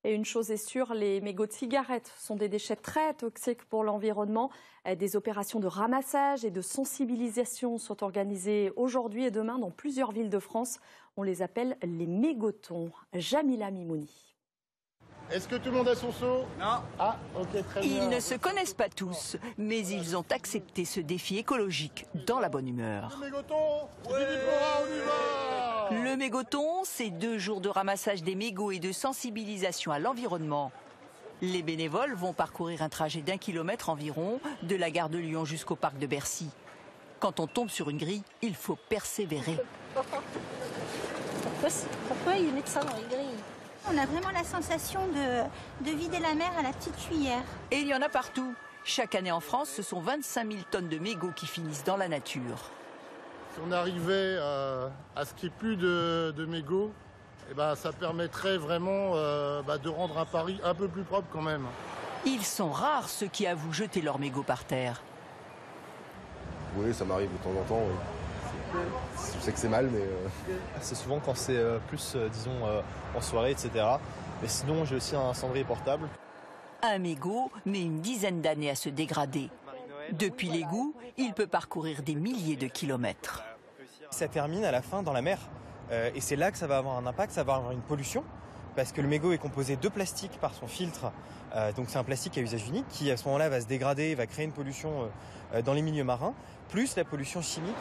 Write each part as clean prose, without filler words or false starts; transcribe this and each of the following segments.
Et une chose est sûre, les mégots de cigarettes sont des déchets très toxiques pour l'environnement. Des opérations de ramassage et de sensibilisation sont organisées aujourd'hui et demain dans plusieurs villes de France. On les appelle les mégotons. Jamila Mimouni. Est-ce que tout le monde a son seau? Non. Ah, ok, très bien. Ils ne se connaissent pas tous, mais ils ont accepté ce défi écologique dans la bonne humeur. Le mégoton, on y va. Le mégoton, c'est 2 jours de ramassage des mégots et de sensibilisation à l'environnement. Les bénévoles vont parcourir un trajet d'1 kilomètre environ, de la gare de Lyon jusqu'au parc de Bercy. Quand on tombe sur une grille, il faut persévérer. Pourquoi ils mettent ça dans les grilles? On a vraiment la sensation de vider la mer à la petite cuillère. Et il y en a partout. Chaque année en France, ce sont 25 000 tonnes de mégots qui finissent dans la nature. Si on arrivait à ce qu'il n'y ait plus de mégots, eh ben, ça permettrait vraiment de rendre un Paris un peu plus propre quand même. Ils sont rares ceux qui avouent jeter leurs mégots par terre. Oui, ça m'arrive de temps en temps. Je sais que c'est mal, mais... C'est souvent quand c'est plus, disons, en soirée, etc. Mais sinon, j'ai aussi un cendrier portable. Un mégot met une dizaine d'années à se dégrader. Depuis l'égout, il peut parcourir des milliers de kilomètres. Ça termine à la fin dans la mer. Et c'est là que ça va avoir un impact, ça va avoir une pollution. Parce que le mégot est composé de plastique par son filtre. Donc c'est un plastique à usage unique qui, à ce moment-là, va se dégrader, va créer une pollution dans les milieux marins, plus la pollution chimique.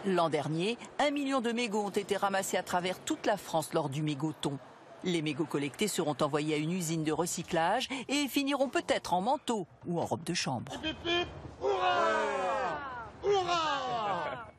L'an dernier, 1 million de mégots ont été ramassés à travers toute la France lors du mégoton. Les mégots collectés seront envoyés à une usine de recyclage et finiront peut-être en manteau ou en robe de chambre. Hip, hip, hip. Hurrah! Hurrah!